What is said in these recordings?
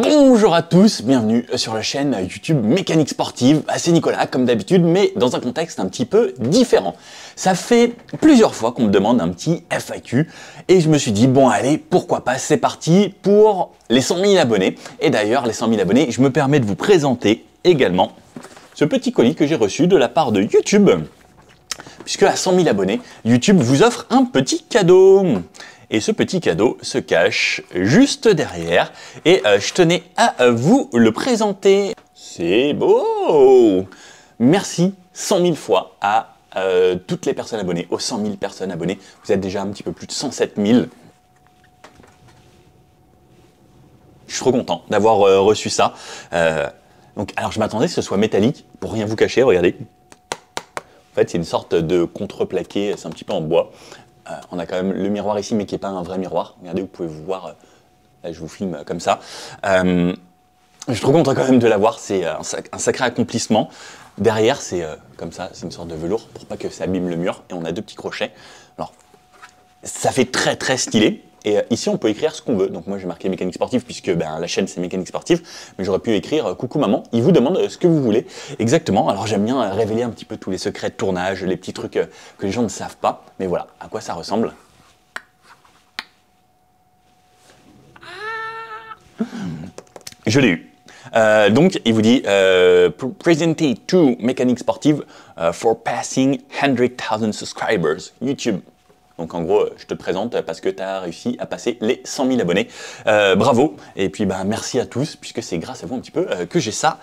Bonjour à tous, bienvenue sur la chaîne YouTube Mécanique Sportive. C'est Nicolas comme d'habitude, mais dans un contexte un petit peu différent. Ça fait plusieurs fois qu'on me demande un petit FAQ et je me suis dit bon allez, pourquoi pas, c'est parti pour les 100 000 abonnés. Et d'ailleurs les 100 000 abonnés, je me permets de vous présenter également ce petit colis que j'ai reçu de la part de YouTube. Puisque à 100 000 abonnés, YouTube vous offre un petit cadeau. Et ce petit cadeau se cache juste derrière. Et je tenais à vous le présenter. C'est beau! Merci 100 000 fois à toutes les personnes abonnées, aux 100 000 personnes abonnées. Vous êtes déjà un petit peu plus de 107 000. Je suis trop content d'avoir reçu ça. Alors je m'attendais que ce soit métallique, pour rien vous cacher, regardez. En fait, c'est une sorte de contreplaqué, c'est un petit peu en bois. On a quand même le miroir ici, mais qui n'est pas un vrai miroir. Regardez, vous pouvez vous voir, là, je vous filme comme ça. Je suis trop content quand même de l'avoir, c'est un sacré accomplissement. Derrière, c'est comme ça, c'est une sorte de velours pour pas que ça abîme le mur. Et on a deux petits crochets. Alors, ça fait très très stylé. Et ici, on peut écrire ce qu'on veut. Donc moi, j'ai marqué Mécanique Sportive puisque la chaîne, c'est Mécanique Sportive. Mais j'aurais pu écrire Coucou maman, il vous demande ce que vous voulez. Exactement. Alors j'aime bien révéler un petit peu tous les secrets de tournage, les petits trucs que les gens ne savent pas. Mais voilà, à quoi ça ressemble. Je l'ai eu. Donc, il vous dit Presented to Mécanique Sportive for passing 100,000 subscribers. YouTube. Donc en gros, je te présente parce que tu as réussi à passer les 100 000 abonnés. Bravo. Et puis merci à tous, puisque c'est grâce à vous un petit peu que j'ai ça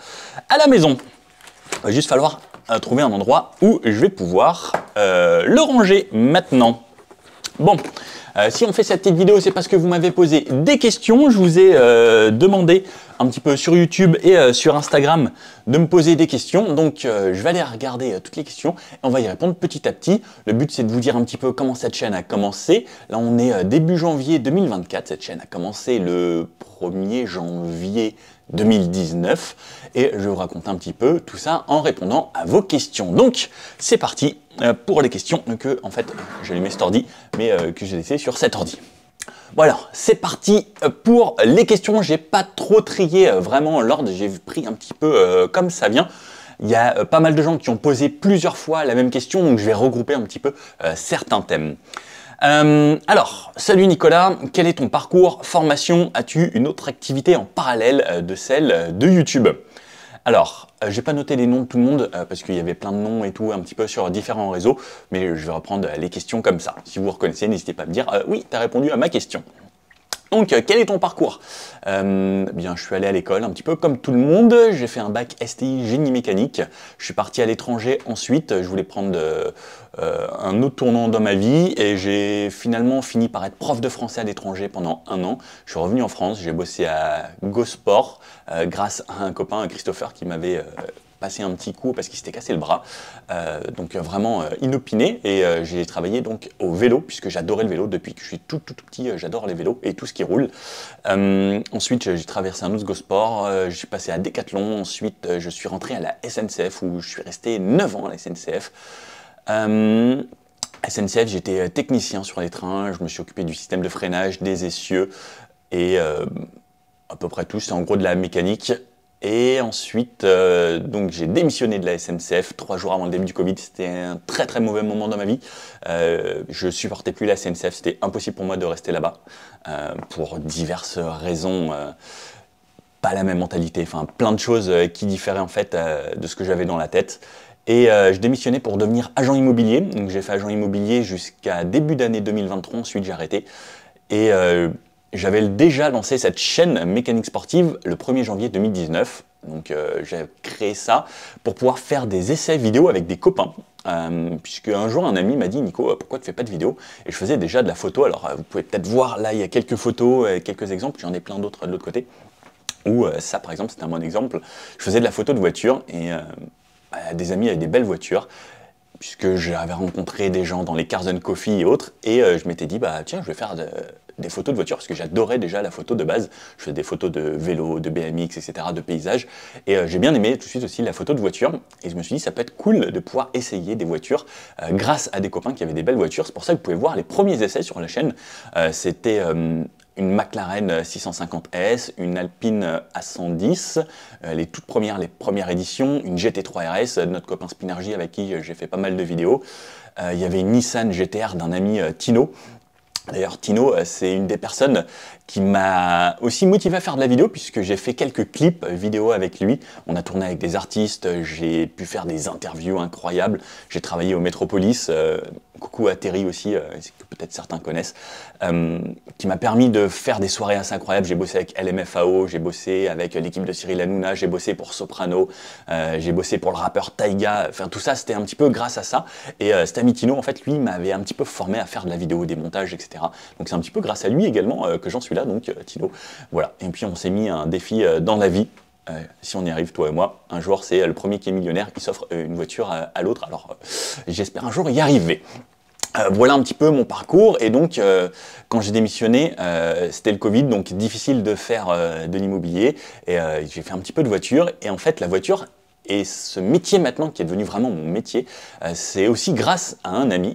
à la maison. Il va juste falloir trouver un endroit où je vais pouvoir le ranger maintenant. Bon, si on fait cette petite vidéo, c'est parce que vous m'avez posé des questions. Je vous ai demandé un petit peu sur YouTube et sur Instagram de me poser des questions. Donc, je vais aller regarder toutes les questions et on va y répondre petit à petit. Le but, c'est de vous dire un petit peu comment cette chaîne a commencé. Là, on est début janvier 2024. Cette chaîne a commencé le 1er janvier 2019 et je vais vous raconter un petit peu tout ça en répondant à vos questions. Donc, c'est parti pour les questions que, en fait, j'ai allumé cet ordi, mais que j'ai laissé sur cet ordi. Voilà, c'est parti pour les questions. J'ai pas trop trié vraiment l'ordre, j'ai pris un petit peu comme ça vient. Il y a pas mal de gens qui ont posé plusieurs fois la même question, donc je vais regrouper un petit peu certains thèmes. Alors, salut Nicolas, quel est ton parcours, formation? As-tu une autre activité en parallèle de celle de YouTube? Alors, j'ai pas noté les noms de tout le monde parce qu'il y avait plein de noms et tout un petit peu sur différents réseaux, mais je vais reprendre les questions comme ça. Si vous reconnaissez, n'hésitez pas à me dire oui, tu as répondu à ma question. Donc, quel est ton parcours? Bien, je suis allé à l'école un petit peu comme tout le monde. J'ai fait un bac STI génie mécanique. Je suis parti à l'étranger ensuite. Je voulais prendre un autre tournant dans ma vie et j'ai finalement fini par être prof de français à l'étranger pendant 1 an. Je suis revenu en France. J'ai bossé à GoSport grâce à un copain, Christopher, qui m'avait passé un petit coup parce qu'il s'était cassé le bras, donc vraiment inopiné, et j'ai travaillé donc au vélo puisque j'adorais le vélo depuis que je suis tout petit, j'adore les vélos et tout ce qui roule. Ensuite j'ai traversé un autre GoSport, je suis passé à Decathlon, ensuite je suis rentré à la SNCF où je suis resté 9 ans à la SNCF. SNCF, j'étais technicien sur les trains, je me suis occupé du système de freinage, des essieux et à peu près tout, c'est en gros de la mécanique. Et ensuite, donc j'ai démissionné de la SNCF 3 jours avant le début du Covid. C'était un très très mauvais moment dans ma vie. Je supportais plus la SNCF, c'était impossible pour moi de rester là-bas pour diverses raisons. Pas la même mentalité, enfin plein de choses qui différaient en fait de ce que j'avais dans la tête. Et je démissionnais pour devenir agent immobilier. Donc j'ai fait agent immobilier jusqu'à début d'année 2023. Ensuite j'ai arrêté. Et j'avais déjà lancé cette chaîne Mécanique Sportive le 1er janvier 2019. Donc j'ai créé ça pour pouvoir faire des essais vidéo avec des copains. Puisque un jour un ami m'a dit Nico, pourquoi tu fais pas de vidéo? Et je faisais déjà de la photo. Alors vous pouvez peut-être voir là, il y a quelques photos, quelques exemples. J'en ai plein d'autres de l'autre côté. Où ça par exemple, c'était un bon exemple. Je faisais de la photo de voiture et des amis avaient des belles voitures. Puisque j'avais rencontré des gens dans les Cars & Coffee et autres. Et je m'étais dit, tiens, je vais faire des photos de voitures, parce que j'adorais déjà la photo de base. Je faisais des photos de vélo, de BMX, etc., de paysages. Et j'ai bien aimé tout de suite aussi la photo de voiture. Et je me suis dit, ça peut être cool de pouvoir essayer des voitures grâce à des copains qui avaient des belles voitures. C'est pour ça que vous pouvez voir les premiers essais sur la chaîne. C'était une McLaren 650S, une Alpine A110, les toutes premières, les premières éditions, une GT3 RS de notre copain Spinergy avec qui j'ai fait pas mal de vidéos. Il y avait une Nissan GTR d'un ami Tino. D'ailleurs, Tino, c'est une des personnes qui m'a aussi motivé à faire de la vidéo, puisque j'ai fait quelques clips vidéo avec lui. On a tourné avec des artistes, j'ai pu faire des interviews incroyables. J'ai travaillé au Metropolis, coucou à Terry aussi, que peut-être certains connaissent, qui m'a permis de faire des soirées assez incroyables. J'ai bossé avec LMFAO, j'ai bossé avec l'équipe de Cyril Hanouna, j'ai bossé pour Soprano, j'ai bossé pour le rappeur Taiga. Enfin, tout ça, c'était un petit peu grâce à ça. Et cet ami Tino, en fait, lui, m'avait un petit peu formé à faire de la vidéo, des montages, etc. Donc c'est un petit peu grâce à lui également que j'en suis là, donc Tino. Voilà. Et puis on s'est mis un défi dans la vie. Si on y arrive, toi et moi, un jour, c'est le premier qui est millionnaire qui s'offre une voiture à l'autre. Alors j'espère un jour y arriver. Voilà un petit peu mon parcours. Et donc quand j'ai démissionné, c'était le Covid, donc difficile de faire de l'immobilier. Et j'ai fait un petit peu de voiture. Et en fait, la voiture, et ce métier maintenant qui est devenu vraiment mon métier, c'est aussi grâce à un ami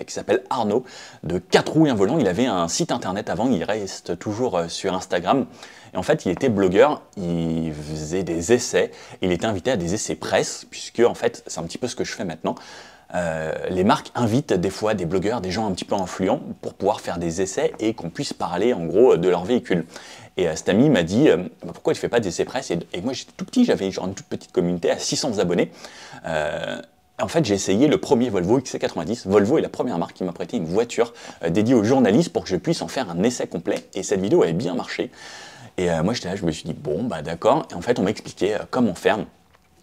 qui s'appelle Arnaud de 4 roues et un volant. Il avait un site internet avant, il reste toujours sur Instagram. Et en fait, il était blogueur, il faisait des essais, il était invité à des essais presse, puisque en fait, c'est un petit peu ce que je fais maintenant. Les marques invitent des fois des blogueurs, des gens un petit peu influents pour pouvoir faire des essais et qu'on puisse parler en gros de leur véhicule. Et cet ami m'a dit pourquoi tu fais pas d'essais presse, et moi j'étais tout petit, j'avais genre une toute petite communauté à 600 abonnés. En fait, j'ai essayé le premier Volvo XC90. Volvo est la première marque qui m'a prêté une voiture dédiée aux journalistes pour que je puisse en faire un essai complet. Et cette vidéo avait bien marché. Et moi j'étais là, je me suis dit bon bah d'accord. Et en fait on m'a expliqué comment faire.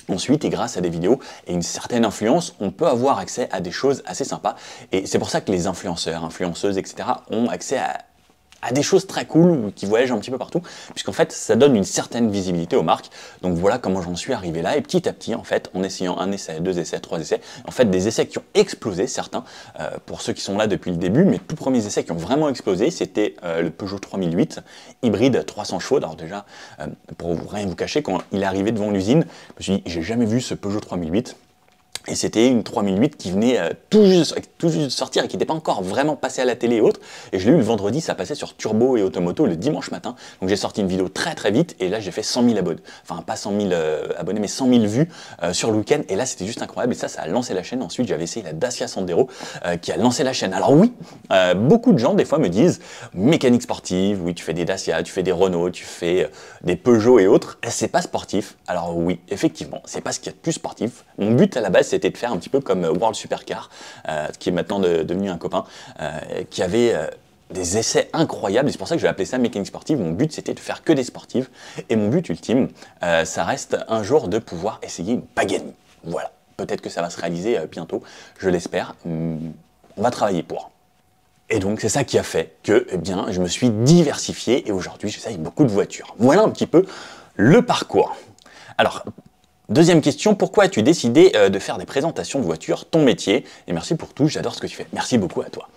Ensuite, et grâce à des vidéos et une certaine influence, on peut avoir accès à des choses assez sympas. Et c'est pour ça que les influenceurs, influenceuses, etc. ont accès à des choses très cool qui voyagent un petit peu partout, puisqu'en fait, ça donne une certaine visibilité aux marques. Donc voilà comment j'en suis arrivé là. Et petit à petit, en fait, en essayant un essai, 2 essais, 3 essais, en fait, des essais qui ont explosé, certains, pour ceux qui sont là depuis le début, mes tout premiers essais qui ont vraiment explosé, c'était le Peugeot 3008, hybride 300 chevaux. Alors déjà, pour rien vous cacher, quand il est arrivé devant l'usine, je me suis dit, j'ai jamais vu ce Peugeot 3008. Et c'était une 3008 qui venait tout juste de sortir et qui n'était pas encore vraiment passée à la télé et autres. Et je l'ai eu le vendredi, ça passait sur Turbo et Automoto le dimanche matin. Donc j'ai sorti une vidéo très très vite et là j'ai fait 100 000 abonnés. Enfin pas 100 000 abonnés mais 100 000 vues sur le week-end. Et là c'était juste incroyable et ça a lancé la chaîne. Ensuite j'avais essayé la Dacia Sandero qui a lancé la chaîne. Alors oui, beaucoup de gens des fois me disent mécanique sportive, oui tu fais des Dacia, tu fais des Renault, tu fais des Peugeot et autres. C'est pas sportif. Alors oui, effectivement, c'est pas ce qu'il y a de plus sportif. Mon but à la base c'était de faire un petit peu comme World Supercar, qui est maintenant devenu un copain, qui avait des essais incroyables, et c'est pour ça que je vais appeler ça mécanique sportive. Mon but c'était de faire que des sportives, et mon but ultime, ça reste un jour de pouvoir essayer une Pagani. Voilà, peut-être que ça va se réaliser bientôt, je l'espère, on va travailler pour. Et donc c'est ça qui a fait que eh bien, je me suis diversifié, et aujourd'hui j'essaye beaucoup de voitures. Voilà un petit peu le parcours. Alors, deuxième question, pourquoi as-tu décidé de faire des présentations de voitures, ton métier? Et merci pour tout, j'adore ce que tu fais. Merci beaucoup à toi.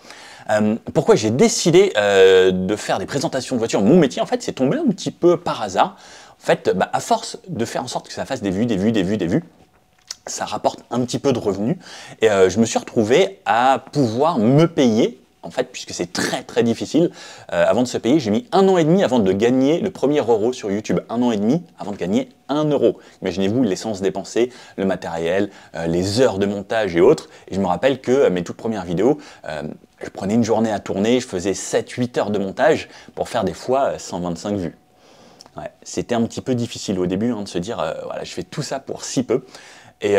Pourquoi j'ai décidé de faire des présentations de voitures, mon métier, en fait, c'est tombé un petit peu par hasard. En fait, à force de faire en sorte que ça fasse des vues, ça rapporte un petit peu de revenus. Et je me suis retrouvé à pouvoir me payer, en fait, puisque c'est très très difficile, avant de se payer, j'ai mis 1 an et demi avant de gagner le premier euro sur YouTube. 1 an et demi avant de gagner 1 euro. Imaginez-vous l'essence dépensée, le matériel, les heures de montage et autres. Et je me rappelle que mes toutes premières vidéos, je prenais une journée à tourner, je faisais 7-8 heures de montage pour faire des fois 125 vues. Ouais, c'était un petit peu difficile au début de se dire, voilà, je fais tout ça pour si peu. Et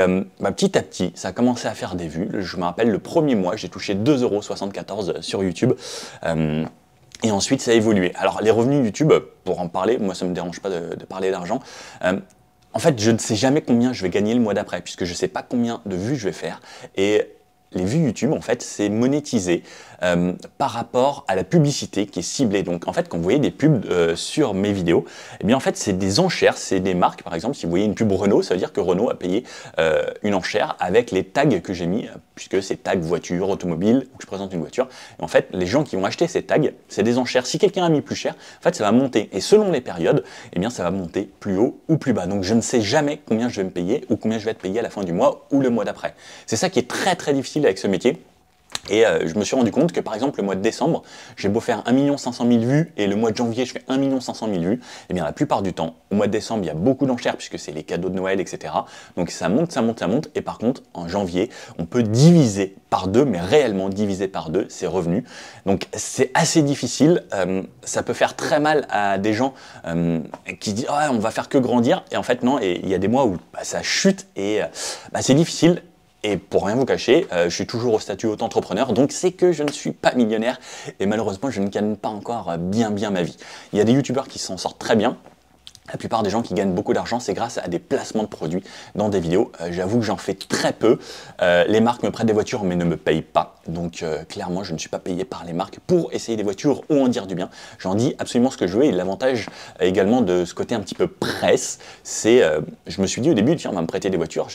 petit à petit, ça a commencé à faire des vues. Je me rappelle le premier mois, j'ai touché 2,74 € sur YouTube. Et ensuite, ça a évolué. Alors, les revenus YouTube, pour en parler, moi, ça ne me dérange pas de parler d'argent. En fait, je ne sais jamais combien je vais gagner le mois d'après, puisque je ne sais pas combien de vues je vais faire. Et les vues YouTube, en fait, c'est monétisé par rapport à la publicité qui est ciblée. Donc, en fait, quand vous voyez des pubs sur mes vidéos, eh bien, en fait, c'est des enchères, c'est des marques. Par exemple, si vous voyez une pub Renault, ça veut dire que Renault a payé une enchère avec les tags que j'ai mis, puisque c'est tags voiture, automobile, où je présente une voiture. Et en fait, les gens qui vont acheter ces tags, c'est des enchères. Si quelqu'un a mis plus cher, en fait, ça va monter. Et selon les périodes, eh bien, ça va monter plus haut ou plus bas. Donc, je ne sais jamais combien je vais me payer ou combien je vais être payé à la fin du mois ou le mois d'après. C'est ça qui est très, très difficile avec ce métier. Et je me suis rendu compte que par exemple le mois de décembre, j'ai beau faire 1 500 000 vues et le mois de janvier je fais 1 500 000 vues, et bien la plupart du temps, au mois de décembre il y a beaucoup d'enchères puisque c'est les cadeaux de Noël, etc. Donc ça monte, ça monte, ça monte, et par contre en janvier, on peut diviser par deux, mais réellement diviser par deux ses revenus. Donc c'est assez difficile, ça peut faire très mal à des gens qui disent ah, on va faire que grandir, et en fait non, et il y a des mois où ça chute et c'est difficile. Et pour rien vous cacher, je suis toujours au statut auto-entrepreneur, donc c'est que je ne suis pas millionnaire et malheureusement je ne gagne pas encore bien ma vie. Il y a des youtubeurs qui s'en sortent très bien. La plupart des gens qui gagnent beaucoup d'argent, c'est grâce à des placements de produits dans des vidéos. J'avoue que j'en fais très peu. Les marques me prêtent des voitures mais ne me payent pas. Donc clairement, je ne suis pas payé par les marques pour essayer des voitures ou en dire du bien. J'en dis absolument ce que je veux. Et l'avantage également de ce côté un petit peu presse, c'est, je me suis dit au début, tiens, on va me prêter des voitures.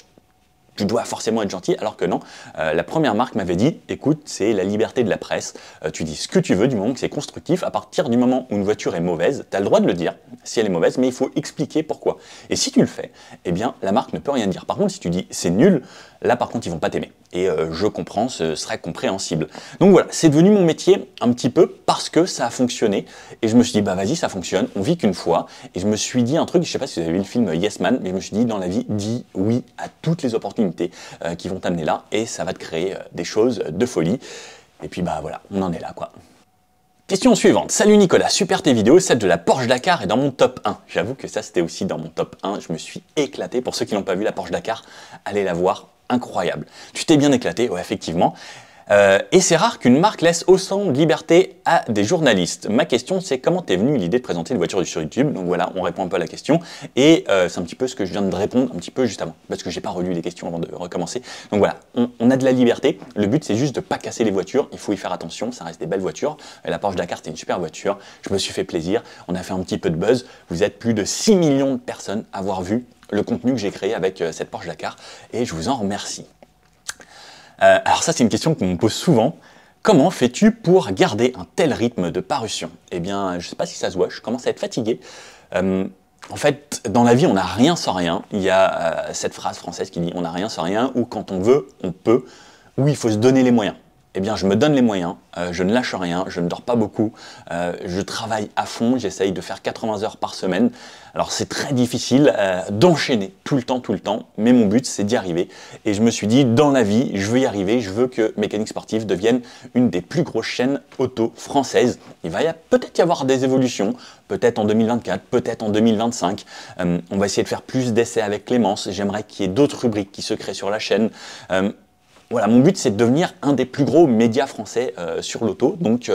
Tu dois forcément être gentil, alors que non. La première marque m'avait dit, écoute, c'est la liberté de la presse, tu dis ce que tu veux du moment que c'est constructif, à partir du moment où une voiture est mauvaise, tu as le droit de le dire si elle est mauvaise, mais il faut expliquer pourquoi. Et si tu le fais, eh bien la marque ne peut rien dire. Par contre, si tu dis c'est nul, là par contre ils vont pas t'aimer. Et je comprends, ce serait compréhensible. Donc voilà, c'est devenu mon métier un petit peu parce que ça a fonctionné. Et je me suis dit, bah vas-y, ça fonctionne, on vit qu'une fois. Et je me suis dit un truc, je sais pas si vous avez vu le film Yes Man, mais je me suis dit, dans la vie, dis oui à toutes les opportunités qui vont t'amener là. Et ça va te créer des choses de folie. Et puis bah voilà, on en est là quoi. Question suivante. Salut Nicolas, super tes vidéos, celle de la Porsche Dakar est dans mon top 1. J'avoue que ça c'était aussi dans mon top 1, je me suis éclaté. Pour ceux qui n'ont pas vu la Porsche Dakar, allez la voir, incroyable. Tu t'es bien éclaté, ouais effectivement. Et c'est rare qu'une marque laisse autant de liberté à des journalistes. Ma question c'est comment t'es venu l'idée de présenter une voiture sur YouTube? Donc voilà, on répond un peu à la question. Et c'est un petit peu ce que je viens de répondre un petit peu juste avant, parce que j'ai pas relu les questions avant de recommencer. Donc voilà, on a de la liberté. Le but c'est juste de pas casser les voitures, il faut y faire attention, ça reste des belles voitures. La Porsche Dakar c'était une super voiture, je me suis fait plaisir, on a fait un petit peu de buzz. Vous êtes plus de 6 millions de personnes à avoir vu le contenu que j'ai créé avec cette Porsche Dakar et je vous en remercie. Alors ça c'est une question qu'on me pose souvent. Comment fais-tu pour garder un tel rythme de parution? Eh bien, je ne sais pas si ça se voit, je commence à être fatigué. En fait, dans la vie, on n'a rien sans rien. Il y a cette phrase française qui dit « on n'a rien sans rien » ou « quand on veut, on peut » ou « il faut se donner les moyens ». Eh bien, je me donne les moyens, je ne lâche rien, je ne dors pas beaucoup, je travaille à fond, j'essaye de faire 80 heures par semaine. Alors, c'est très difficile d'enchaîner tout le temps, mais mon but, c'est d'y arriver. Et je me suis dit, dans la vie, je veux y arriver, je veux que Mécanique Sportive devienne une des plus grosses chaînes auto françaises. Il va peut-être y avoir des évolutions, peut-être en 2024, peut-être en 2025. On va essayer de faire plus d'essais avec Clémence, j'aimerais qu'il y ait d'autres rubriques qui se créent sur la chaîne. Voilà, mon but c'est de devenir un des plus gros médias français sur l'auto, donc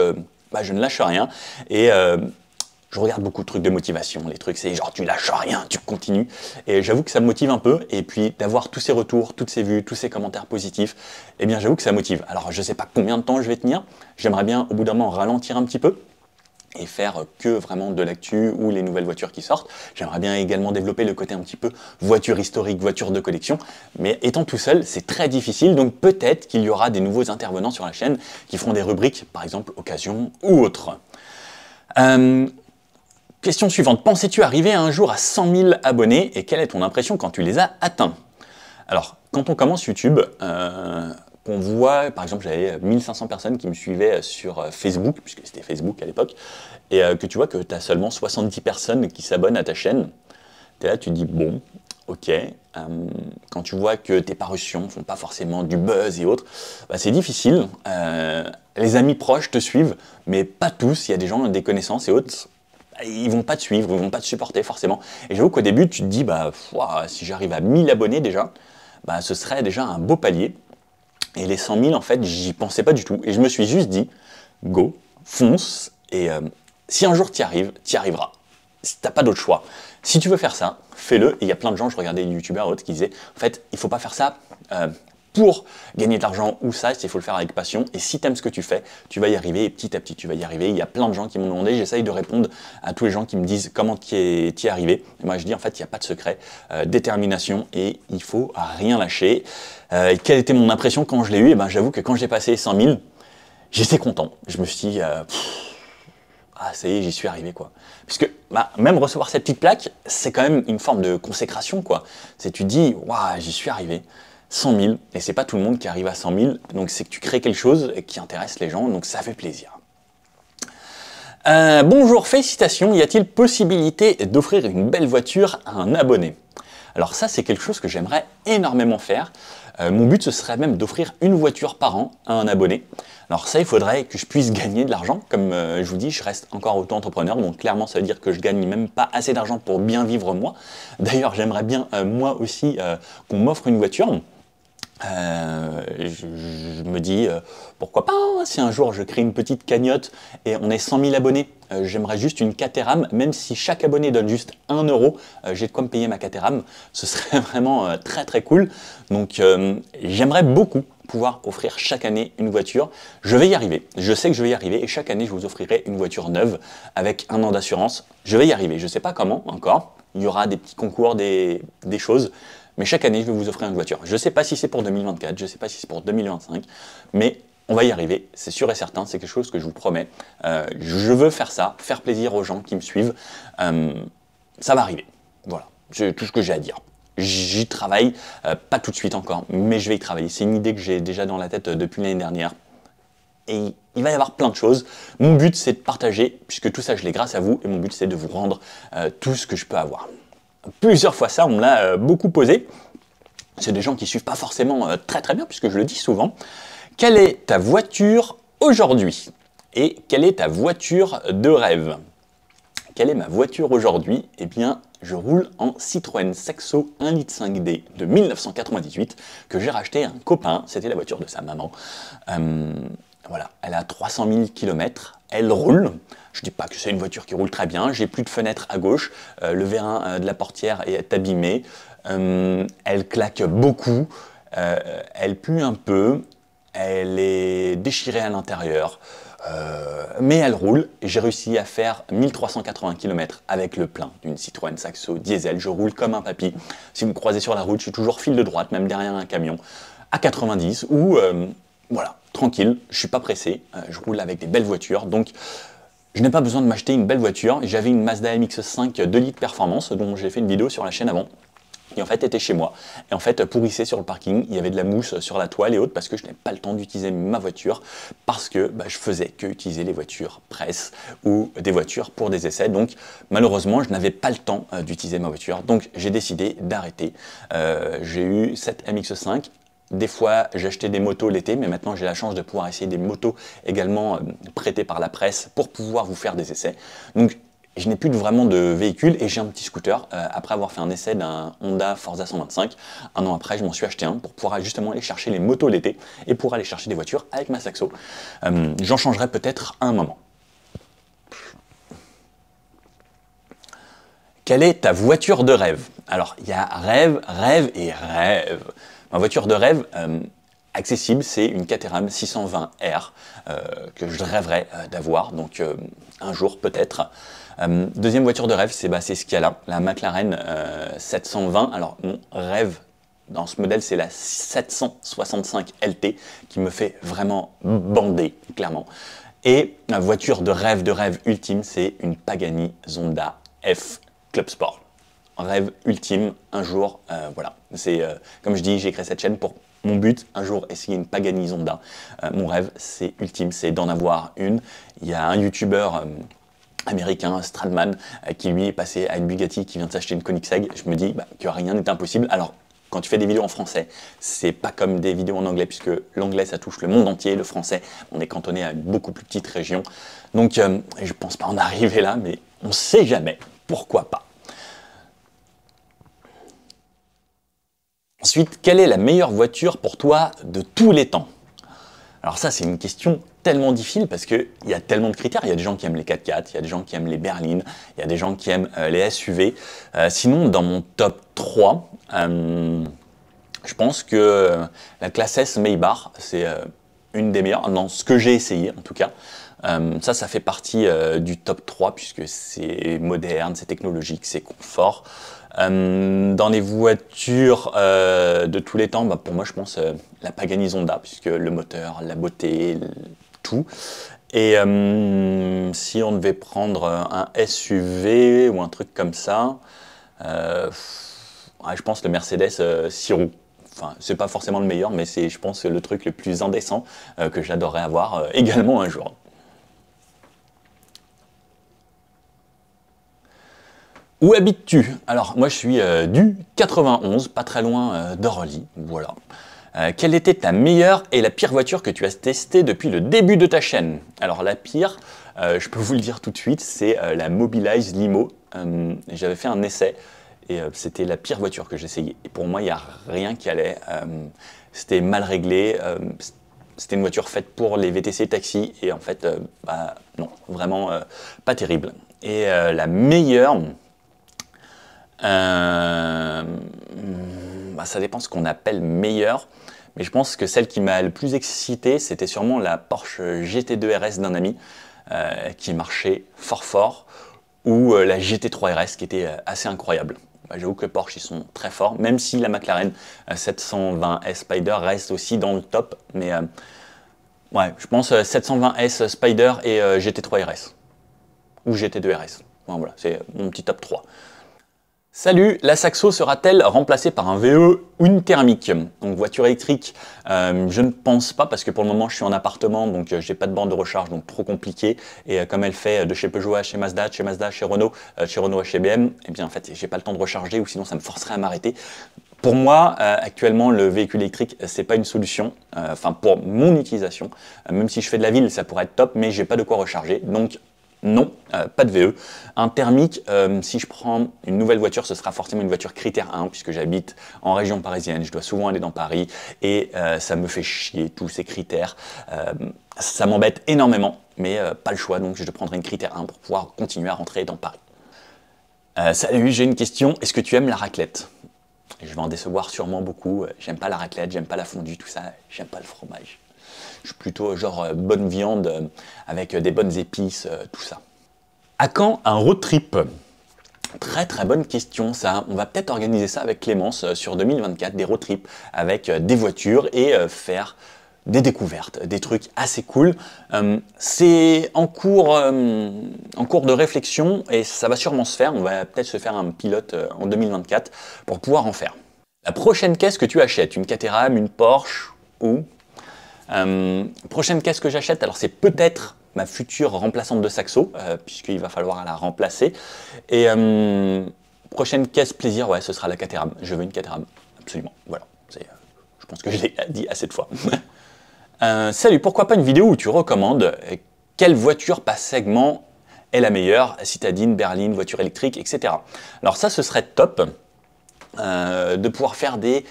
je ne lâche rien et je regarde beaucoup de trucs de motivation, les trucs c'est genre tu lâches rien, tu continues et j'avoue que ça me motive un peu et puis d'avoir tous ces retours, toutes ces vues, tous ces commentaires positifs, eh bien j'avoue que ça motive. Alors je sais pas combien de temps je vais tenir, j'aimerais bien au bout d'un moment ralentir un petit peu et faire que vraiment de l'actu ou les nouvelles voitures qui sortent. J'aimerais bien également développer le côté un petit peu voiture historique, voiture de collection, mais étant tout seul, c'est très difficile, donc peut-être qu'il y aura des nouveaux intervenants sur la chaîne qui feront des rubriques, par exemple occasion ou autre. Question suivante, pensais-tu arriver un jour à 100 000 abonnés et quelle est ton impression quand tu les as atteints? Alors, quand on commence YouTube, on voit, par exemple, j'avais 1500 personnes qui me suivaient sur Facebook, puisque c'était Facebook à l'époque, et que tu vois que tu as seulement 70 personnes qui s'abonnent à ta chaîne. Tu es là, tu te dis, bon, ok, quand tu vois que tes parutions font pas forcément du buzz et autres, c'est difficile. Les amis proches te suivent, mais pas tous, il y a des gens, des connaissances et autres, ils vont pas te suivre, ils vont pas te supporter forcément. Et j'avoue qu'au début, tu te dis, si j'arrive à 1000 abonnés déjà, ce serait déjà un beau palier. Et les 100 000, en fait, j'y pensais pas du tout. Et je me suis juste dit, go, fonce, et si un jour tu y arrives, tu y arriveras. T'as pas d'autre choix. Si tu veux faire ça, fais-le. Et il y a plein de gens, je regardais des youtubeurs autres qui disaient, en fait, il faut pas faire ça pour gagner de l'argent ou ça, il faut le faire avec passion. Et si tu aimes ce que tu fais, tu vas y arriver et petit à petit, tu vas y arriver. Il y a plein de gens qui m'ont demandé, j'essaye de répondre à tous les gens qui me disent comment tu y es arrivé. Et moi, je dis en fait, il n'y a pas de secret, détermination et il faut rien lâcher. Quelle était mon impression quand je l'ai eu? J'avoue que quand j'ai passé 100 000, j'étais content. Je me suis dit, ah ça y est, j'y suis arrivé quoi. Puisque même recevoir cette petite plaque, c'est quand même une forme de consécration quoi. C'est tu te dis, waouh, j'y suis arrivé. 100 000, et c'est pas tout le monde qui arrive à 100 000, donc c'est que tu crées quelque chose qui intéresse les gens, donc ça fait plaisir. Bonjour, félicitations, y a-t-il possibilité d'offrir une belle voiture à un abonné? Alors ça, c'est quelque chose que j'aimerais énormément faire. Mon but, ce serait même d'offrir une voiture par an à un abonné. Alors ça, il faudrait que je puisse gagner de l'argent. Comme je vous dis, je reste encore auto-entrepreneur, donc clairement, ça veut dire que je gagne même pas assez d'argent pour bien vivre moi. D'ailleurs, j'aimerais bien, moi aussi, qu'on m'offre une voiture. Je me dis, pourquoi pas, hein, si un jour je crée une petite cagnotte et on est 100 000 abonnés, j'aimerais juste une Caterham, même si chaque abonné donne juste 1 euro, j'ai de quoi me payer ma Caterham, ce serait vraiment très très cool. Donc j'aimerais beaucoup pouvoir offrir chaque année une voiture. Je vais y arriver, je sais que je vais y arriver et chaque année je vous offrirai une voiture neuve avec 1 an d'assurance. Je vais y arriver, je ne sais pas comment encore, il y aura des petits concours, des choses. Mais chaque année, je vais vous offrir une voiture. Je ne sais pas si c'est pour 2024, je ne sais pas si c'est pour 2025, mais on va y arriver, c'est sûr et certain, c'est quelque chose que je vous promets. Je veux faire ça, faire plaisir aux gens qui me suivent. Ça va arriver, voilà, c'est tout ce que j'ai à dire. J'y travaille, pas tout de suite encore, mais je vais y travailler. C'est une idée que j'ai déjà dans la tête depuis l'année dernière. Et il va y avoir plein de choses. Mon but, c'est de partager, puisque tout ça, je l'ai grâce à vous, et mon but, c'est de vous rendre tout ce que je peux avoir. Plusieurs fois ça, on me l'a beaucoup posé. C'est des gens qui ne suivent pas forcément très très bien, puisque je le dis souvent. Quelle est ta voiture aujourd'hui? Et quelle est ta voiture de rêve? Quelle est ma voiture aujourd'hui? Eh bien, je roule en Citroën Saxo 1,5 litre de 1998 que j'ai racheté à un copain. C'était la voiture de sa maman. Voilà, elle a 300 000 km, elle roule. Je ne dis pas que c'est une voiture qui roule très bien, j'ai plus de fenêtre à gauche, le vérin de la portière est abîmé, elle claque beaucoup, elle pue un peu, elle est déchirée à l'intérieur, mais elle roule. J'ai réussi à faire 1380 km avec le plein d'une Citroën Saxo diesel. Je roule comme un papy. Si vous me croisez sur la route, je suis toujours fil de droite, même derrière un camion, à 90 ou... voilà, tranquille, je suis pas pressé, je roule avec des belles voitures, donc je n'ai pas besoin de m'acheter une belle voiture. J'avais une Mazda MX-5 2 litres performance, dont j'ai fait une vidéo sur la chaîne avant, qui en fait était chez moi. Et en fait, pourrissait sur le parking, il y avait de la mousse sur la toile et autres, parce que je n'avais pas le temps d'utiliser ma voiture, parce que je faisais que utiliser les voitures presse ou des voitures pour des essais. Donc malheureusement, je n'avais pas le temps d'utiliser ma voiture, donc j'ai décidé d'arrêter. J'ai eu cette MX-5. Des fois, j'achetais des motos l'été, mais maintenant j'ai la chance de pouvoir essayer des motos également prêtées par la presse pour pouvoir vous faire des essais. Donc, je n'ai plus vraiment de véhicule et j'ai un petit scooter après avoir fait un essai d'un Honda Forza 125. Un an après, je m'en suis acheté un pour pouvoir justement aller chercher les motos l'été et pour aller chercher des voitures avec ma Saxo. J'en changerai peut-être à un moment. Quelle est ta voiture de rêve? Alors, il y a rêve, rêve et rêve. Ma voiture de rêve accessible, c'est une Caterham 620R que je rêverais d'avoir, donc un jour peut-être. Deuxième voiture de rêve, c'est ce qu'il y a là, la McLaren 720. Alors mon rêve dans ce modèle, c'est la 765 LT qui me fait vraiment bander, clairement. Et ma voiture de rêve ultime, c'est une Pagani Zonda F Club Sport. Rêve ultime, un jour, voilà. C'est comme je dis, j'ai créé cette chaîne pour mon but, un jour, essayer une Pagani Zonda. Mon rêve, c'est ultime, c'est d'en avoir une. Il y a un youtubeur américain, Stradman, qui lui est passé à une Bugatti, qui vient de s'acheter une Koenigsegg. Je me dis que rien n'est impossible. Alors, quand tu fais des vidéos en français, c'est pas comme des vidéos en anglais, puisque l'anglais, ça touche le monde entier. Le français, on est cantonné à une beaucoup plus petite région. Donc, je pense pas en arriver là, mais on sait jamais. Pourquoi pas? Ensuite, quelle est la meilleure voiture pour toi de tous les temps? Alors ça, c'est une question tellement difficile parce qu'il y a tellement de critères. Il y a des gens qui aiment les 4x4, il y a des gens qui aiment les berlines, il y a des gens qui aiment les SUV. Sinon, dans mon top 3, Je pense que la classe S Maybach, c'est une des meilleures, dans ce que j'ai essayé en tout cas. Ça fait partie du top 3 puisque c'est moderne, c'est technologique, c'est confort. Dans les voitures de tous les temps, bah, pour moi je pense la Pagani Zonda, puisque le moteur, la beauté, tout. Et si on devait prendre un SUV ou un truc comme ça, ouais, je pense le Mercedes 6 roues. Enfin, c'est pas forcément le meilleur, mais c'est, je pense, le truc le plus indécent que j'adorerais avoir également un jour. Où habites-tu? Alors, moi, je suis du 91, pas très loin d'Orly, voilà. Quelle était ta meilleure et la pire voiture que tu as testée depuis le début de ta chaîne? Alors, la pire, je peux vous le dire tout de suite, c'est la Mobilize Limo. J'avais fait un essai et c'était la pire voiture que j'ai essayée. Et pour moi, il n'y a rien qui allait. C'était mal réglé. C'était une voiture faite pour les VTC taxis et en fait, bah, non, vraiment pas terrible. Et la meilleure... bah, ça dépend ce qu'on appelle meilleure, mais je pense que celle qui m'a le plus excité, c'était sûrement la Porsche GT2 RS d'un ami qui marchait fort, ou la GT3 RS qui était assez incroyable. Bah, j'avoue que Porsche ils sont très forts, même si la McLaren 720S Spider reste aussi dans le top, mais ouais, je pense 720S Spider et GT3 RS, ou GT2 RS. Voilà, c'est mon petit top 3. Salut, la Saxo sera-t-elle remplacée par un VE ou une thermique? Donc voiture électrique, je ne pense pas parce que pour le moment je suis en appartement donc j'ai pas de borne de recharge donc trop compliqué et comme elle fait de chez Peugeot à chez Mazda, chez Renault à chez BM, et bien en fait j'ai pas le temps de recharger ou sinon ça me forcerait à m'arrêter. Pour moi, actuellement, le véhicule électrique, c'est pas une solution. Enfin, pour mon utilisation, même si je fais de la ville, ça pourrait être top, mais j'ai pas de quoi recharger. Donc, non, pas de VE. Un thermique, si je prends une nouvelle voiture, ce sera forcément une voiture critère 1, puisque j'habite en région parisienne, je dois souvent aller dans Paris, et ça me fait chier, tous ces critères. Ça m'embête énormément, mais pas le choix, donc je prendrai une critère 1 pour pouvoir continuer à rentrer dans Paris. Salut, j'ai une question. Est-ce que tu aimes la raclette? Je vais en décevoir sûrement beaucoup. J'aime pas la raclette, j'aime pas la fondue, tout ça. J'aime pas le fromage. Je suis plutôt genre bonne viande avec des bonnes épices, tout ça. À quand un road trip? Très très bonne question ça. On va peut-être organiser ça avec Clémence sur 2024, des road trips avec des voitures et faire des découvertes, des trucs assez cool. C'est en cours de réflexion et ça va sûrement se faire. On va peut-être se faire un pilote en 2024 pour pouvoir en faire. La prochaine caisse que tu achètes, une Caterham, une Porsche ou... prochaine caisse que j'achète, alors c'est peut-être ma future remplaçante de Saxo, puisqu'il va falloir la remplacer. Et prochaine caisse plaisir, ouais, ce sera la Caterham. Je veux une Caterham, absolument. Voilà, je pense que je l'ai dit assez de fois. Salut, pourquoi pas une vidéo où tu recommandes quelle voiture par segment est la meilleure, citadine, berline, voiture électrique, etc. Alors ça, ce serait top de pouvoir faire des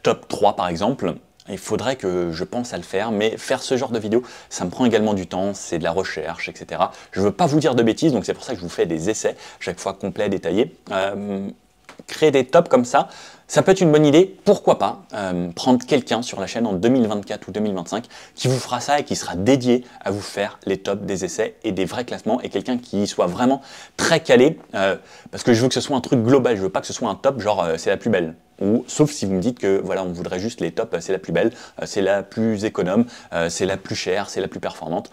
top 3 par exemple. Il faudrait que je pense à le faire, mais faire ce genre de vidéo, ça me prend également du temps, c'est de la recherche, etc. Je ne veux pas vous dire de bêtises, donc c'est pour ça que je vous fais des essais, chaque fois complets, détaillés. Créer des tops comme ça peut être une bonne idée. Pourquoi pas prendre quelqu'un sur la chaîne en 2024 ou 2025 qui vous fera ça et qui sera dédié à vous faire les tops des essais et des vrais classements et quelqu'un qui soit vraiment très calé parce que je veux que ce soit un truc global, je veux pas que ce soit un top genre c'est la plus belle. Ou, sauf si vous me dites que voilà, on voudrait juste les tops, c'est la plus belle, c'est la plus économe, c'est la plus chère, c'est la plus performante.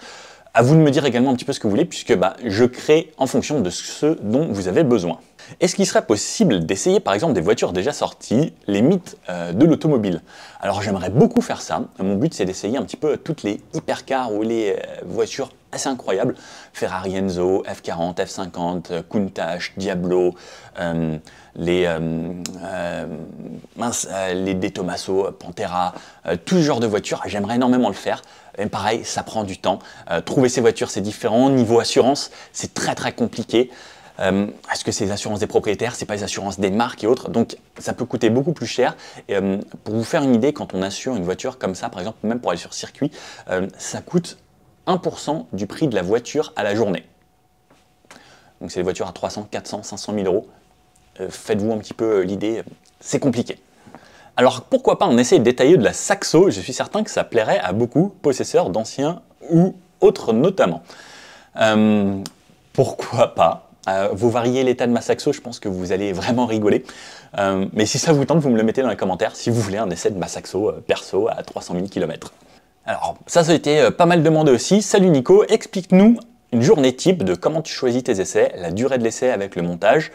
À vous de me dire également un petit peu ce que vous voulez, puisque je crée en fonction de ce dont vous avez besoin. Est-ce qu'il serait possible d'essayer par exemple des voitures déjà sorties, les mythes de l'automobile? Alors j'aimerais beaucoup faire ça. Mon but c'est d'essayer un petit peu toutes les hypercars ou les voitures assez incroyables. Ferrari Enzo, F40, F50, Countach, Diablo, les De Tomaso, Pantera, tout ce genre de voitures. J'aimerais énormément le faire. Et pareil, ça prend du temps. Trouver ces voitures, c'est différent. Niveau assurance, c'est très très compliqué. Est-ce que c'est les assurances des propriétaires, c'est pas les assurances des marques et autres, donc ça peut coûter beaucoup plus cher. Et pour vous faire une idée, quand on assure une voiture comme ça, par exemple, même pour aller sur circuit, ça coûte 1% du prix de la voiture à la journée. Donc c'est des voitures à 300, 400, 500 000 euros. Faites-vous un petit peu l'idée, c'est compliqué. Alors pourquoi pas un essai détaillé de la Saxo? Je suis certain que ça plairait à beaucoup possesseurs d'anciens ou autres notamment. Pourquoi pas? Vous variez l'état de ma Saxo, je pense que vous allez vraiment rigoler. Mais si ça vous tente, vous me le mettez dans les commentaires si vous voulez un essai de ma Saxo perso à 300 000 km. Alors ça a été pas mal demandé aussi. Salut Nico, explique-nous une journée type de comment tu choisis tes essais, la durée de l'essai avec le montage.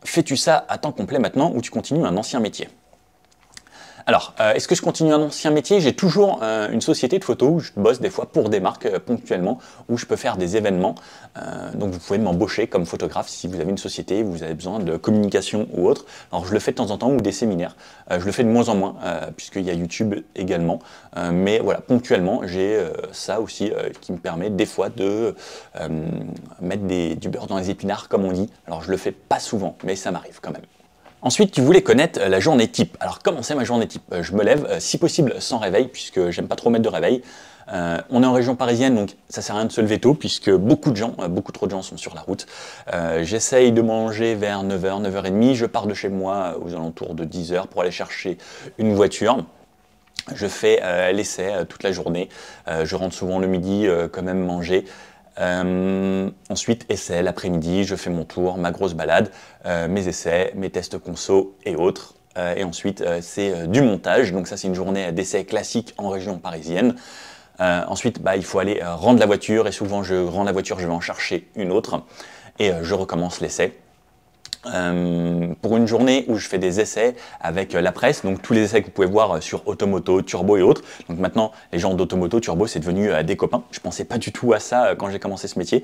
Fais-tu ça à temps complet maintenant ou tu continues un ancien métier? Alors, est-ce que je continue un ancien métier? J'ai toujours une société de photos où je bosse des fois pour des marques ponctuellement, où je peux faire des événements. Donc vous pouvez m'embaucher comme photographe si vous avez une société, vous avez besoin de communication ou autre. Alors je le fais de temps en temps ou des séminaires. Je le fais de moins en moins puisqu'il y a YouTube également. Mais voilà, ponctuellement, j'ai ça aussi qui me permet des fois de mettre du beurre dans les épinards comme on dit. Alors je le fais pas souvent, mais ça m'arrive quand même. Ensuite, tu voulais connaître la journée type. Alors, comment c'est ma journée type? Je me lève, si possible, sans réveil, puisque j'aime pas trop mettre de réveil. On est en région parisienne, donc ça sert à rien de se lever tôt, puisque beaucoup trop de gens sont sur la route. J'essaye de manger vers 9h, 9h30. Je pars de chez moi aux alentours de 10h pour aller chercher une voiture. Je fais l'essai toute la journée. Je rentre souvent le midi quand même manger. Ensuite, essai l'après-midi, je fais mon tour, ma grosse balade, mes essais, mes tests conso et autres. Et ensuite, c'est du montage. Donc ça, c'est une journée d'essai classique en région parisienne. Ensuite, il faut aller rendre la voiture et souvent, je rends la voiture, je vais en chercher une autre et je recommence l'essai. Pour une journée où je fais des essais avec la presse, donc tous les essais que vous pouvez voir sur Automoto, Turbo et autres. Donc maintenant, les gens d'Automoto, Turbo, c'est devenu des copains. Je pensais pas du tout à ça quand j'ai commencé ce métier.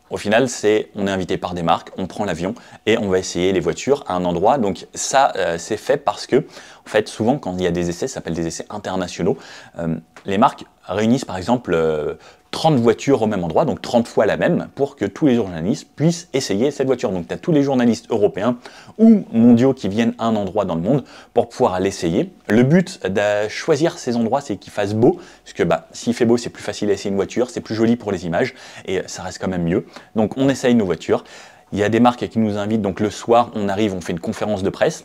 Au final, on est invité par des marques, on prend l'avion et on va essayer les voitures à un endroit. Donc ça, c'est fait parce que, en fait, souvent quand il y a des essais, ça s'appelle des essais internationaux, les marques réunissent par exemple 30 voitures au même endroit, donc 30 fois la même, pour que tous les journalistes puissent essayer cette voiture. Donc tu as tous les journalistes européens ou mondiaux qui viennent à un endroit dans le monde pour pouvoir l'essayer. Le but de choisir ces endroits, c'est qu'il fasse beau, parce que s'il fait beau, c'est plus facile à essayer une voiture, c'est plus joli pour les images, et ça reste quand même mieux. Donc on essaye nos voitures. Il y a des marques qui nous invitent, donc le soir, on arrive, on fait une conférence de presse.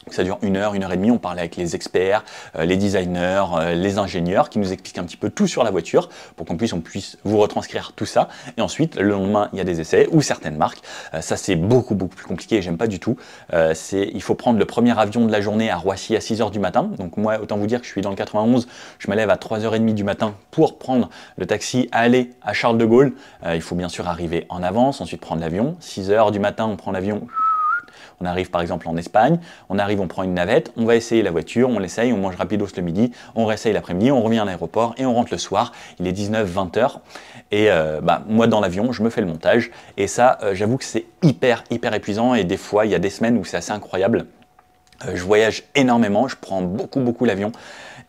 Ça dure 1h30, on parle avec les experts, les designers, les ingénieurs qui nous expliquent un petit peu tout sur la voiture pour qu'on puisse vous retranscrire tout ça. Et ensuite, le lendemain, il y a des essais ou certaines marques. Ça, c'est beaucoup plus compliqué et j'aime pas du tout. Il faut prendre le premier avion de la journée à Roissy à 6h du matin. Donc moi, autant vous dire que je suis dans le 91, je me lève à 3h30 du matin pour prendre le taxi, aller à Charles de Gaulle. Il faut bien sûr arriver en avance, ensuite prendre l'avion. 6h du matin, on prend l'avion. On arrive par exemple en Espagne, on arrive, on prend une navette, on va essayer la voiture, on l'essaye, on mange rapidos le midi, on réessaye l'après-midi, on revient à l'aéroport et on rentre le soir. Il est 19-20 heures et moi dans l'avion, je me fais le montage et ça, j'avoue que c'est hyper épuisant et des fois, il y a des semaines où c'est assez incroyable. Je voyage énormément, je prends beaucoup l'avion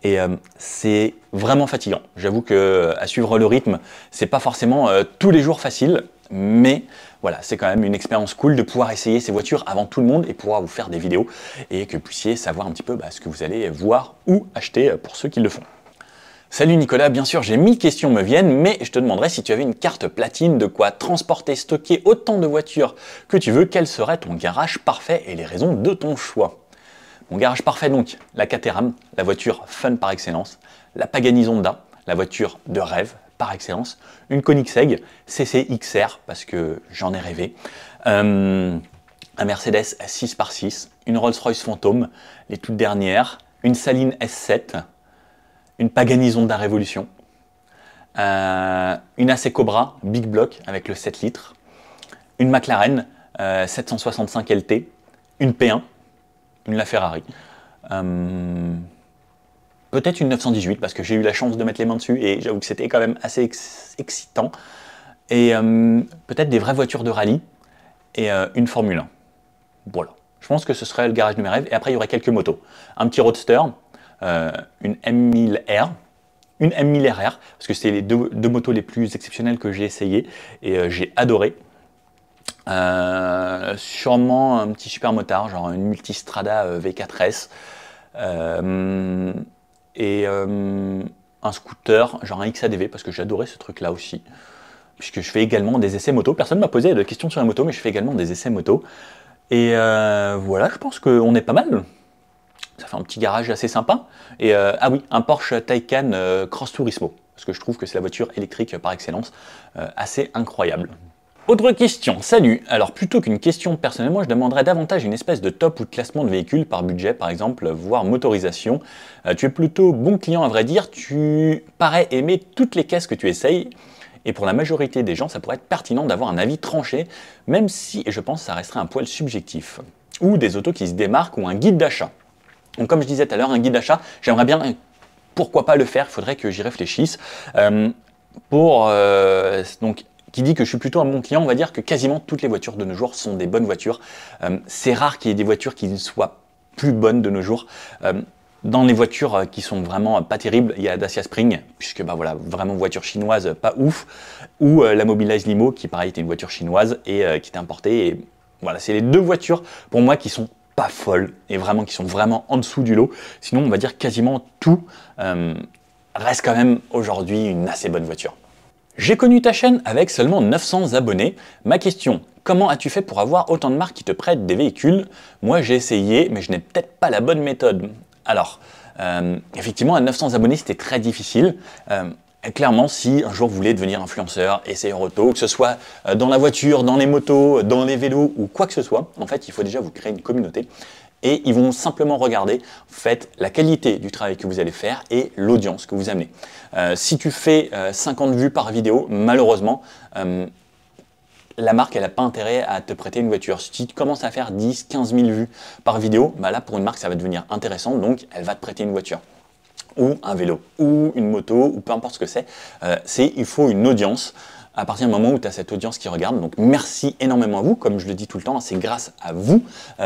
et c'est vraiment fatigant. J'avoue que à suivre le rythme, c'est pas forcément tous les jours facile, mais voilà, c'est quand même une expérience cool de pouvoir essayer ces voitures avant tout le monde et pouvoir vous faire des vidéos et que vous puissiez savoir un petit peu ce que vous allez voir ou acheter pour ceux qui le font. Salut Nicolas, bien sûr j'ai 1000 questions me viennent, mais je te demanderais si tu avais une carte platine, de quoi transporter, stocker autant de voitures que tu veux, quel serait ton garage parfait et les raisons de ton choix. Mon garage parfait donc, la Caterham, la voiture fun par excellence, la Pagani Zonda, la voiture de rêve par excellence, une Koenigsegg CC XR parce que j'en ai rêvé, un Mercedes 6x6, une Rolls-Royce Phantom, les toutes dernières, une Saline S7, une Pagani Zonda Révolution, une AC Cobra Big Block avec le 7 litres, une McLaren 765 LT, une P1, une LaFerrari, peut-être une 918 parce que j'ai eu la chance de mettre les mains dessus et j'avoue que c'était quand même assez excitant, et peut-être des vraies voitures de rallye et une Formule 1. Voilà, je pense que ce serait le garage de mes rêves. Et après il y aurait quelques motos, un petit roadster, une M1000R, une M1000RR, parce que c'est les deux motos les plus exceptionnelles que j'ai essayées et j'ai adoré. Sûrement un petit super motard, genre une Multistrada V4S, et un scooter, genre un XADV, parce que j'adorais ce truc là aussi, puisque je fais également des essais moto. Personne ne m'a posé de questions sur la moto, mais je fais également des essais moto. Et voilà, je pense qu'on est pas mal. Ça fait un petit garage assez sympa. Et ah oui, un Porsche Taycan Cross Turismo, parce que je trouve que c'est la voiture électrique par excellence, assez incroyable. Autre question, salut. Alors plutôt qu'une question personnellement, je demanderais davantage une espèce de top ou de classement de véhicules par budget, par exemple, voire motorisation. Tu es plutôt bon client à vrai dire, tu parais aimer toutes les caisses que tu essayes. Et pour la majorité des gens, ça pourrait être pertinent d'avoir un avis tranché, même si, et je pense, ça resterait un poil subjectif. Ou des autos qui se démarquent ou un guide d'achat. Donc comme je disais tout à l'heure, un guide d'achat, j'aimerais bien, pourquoi pas le faire, il faudrait que j'y réfléchisse. Donc, qui dit que je suis plutôt un bon client, on va dire que quasiment toutes les voitures de nos jours sont des bonnes voitures. C'est rare qu'il y ait des voitures qui soient plus bonnes de nos jours. Dans les voitures qui sont vraiment pas terribles, il y a Dacia Spring, puisque bah voilà, vraiment voiture chinoise pas ouf, ou la Mobilize Limo, qui pareil était une voiture chinoise et qui était importée. Et voilà, c'est les deux voitures pour moi qui sont pas folles et vraiment qui sont vraiment en dessous du lot. Sinon, on va dire quasiment tout reste quand même aujourd'hui une assez bonne voiture. J'ai connu ta chaîne avec seulement 900 abonnés. Ma question, comment as-tu fait pour avoir autant de marques qui te prêtent des véhicules? Moi j'ai essayé, mais je n'ai peut-être pas la bonne méthode. Alors, effectivement, à 900 abonnés, c'était très difficile. Clairement, si un jour vous voulez devenir influenceur, essayeur auto, que ce soit dans la voiture, dans les motos, dans les vélos ou quoi que ce soit, en fait, il faut déjà vous créer une communauté. Et ils vont simplement regarder en fait, la qualité du travail que vous allez faire et l'audience que vous amenez. Si tu fais 50 vues par vidéo, malheureusement, la marque elle n'a pas intérêt à te prêter une voiture. Si tu commences à faire 10, 15 000 vues par vidéo, bah là pour une marque ça va devenir intéressant, donc elle va te prêter une voiture. Ou un vélo, ou une moto, ou peu importe ce que c'est. Il faut une audience. À partir du moment où tu as cette audience qui regarde. Donc merci énormément à vous, comme je le dis tout le temps, c'est grâce à vous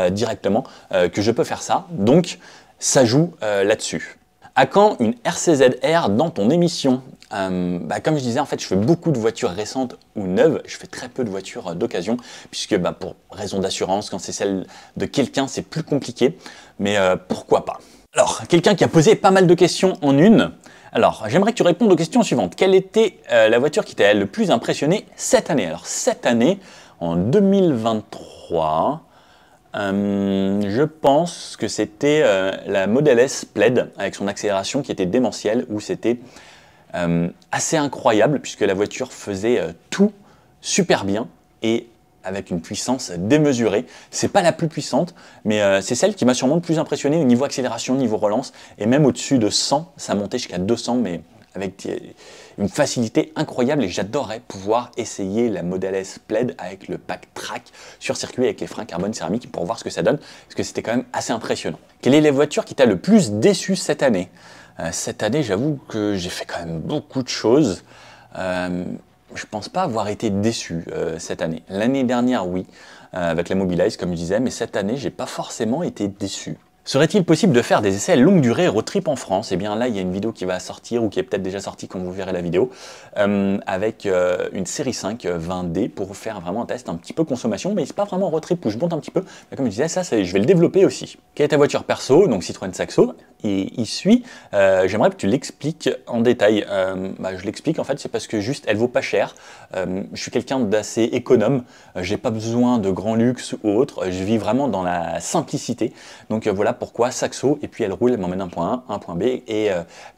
directement que je peux faire ça. Donc ça joue là-dessus. À quand une RCZ-R dans ton émission? Comme je disais, en fait, je fais beaucoup de voitures récentes ou neuves. Je fais très peu de voitures d'occasion, puisque pour raison d'assurance, quand c'est celle de quelqu'un, c'est plus compliqué. Mais pourquoi pas? Alors, quelqu'un qui a posé pas mal de questions en une. Alors, j'aimerais que tu répondes aux questions suivantes. Quelle était la voiture qui t'a le plus impressionné cette année? Alors, cette année, en 2023, je pense que c'était la Model S Plaid avec son accélération qui était démentielle, où c'était assez incroyable puisque la voiture faisait tout super bien et avec une puissance démesurée. C'est pas la plus puissante, mais c'est celle qui m'a sûrement le plus impressionné au niveau accélération, niveau relance, et même au-dessus de 100, ça montait jusqu'à 200, mais avec une facilité incroyable, et j'adorerais pouvoir essayer la Model S Plaid avec le pack track sur circuit avec les freins carbone céramique pour voir ce que ça donne, parce que c'était quand même assez impressionnant. Quelle est la voiture qui t'a le plus déçu cette année? Cette année, j'avoue que j'ai fait quand même beaucoup de choses. Je pense pas avoir été déçu cette année. L'année dernière, oui, avec la Mobilize, comme je disais, mais cette année, j'ai pas forcément été déçu. Serait-il possible de faire des essais longue durée road trip en France? Eh bien là, il y a une vidéo qui va sortir, ou qui est peut-être déjà sortie quand vous verrez la vidéo, avec une série 5 20D pour faire vraiment un test un petit peu consommation, mais c'est pas vraiment road trip où je monte un petit peu. Mais comme je disais, ça, je vais le développer aussi. Quelle est ta voiture perso? Donc Citroën Saxo. Et il suit, j'aimerais que tu l'expliques en détail. Je l'explique en fait, c'est parce que juste, elle vaut pas cher. Je suis quelqu'un d'assez économe, j'ai pas besoin de grand luxe ou autre, je vis vraiment dans la simplicité. Donc voilà pourquoi Saxo, et puis elle roule, elle m'emmène d'un point A à un point B, et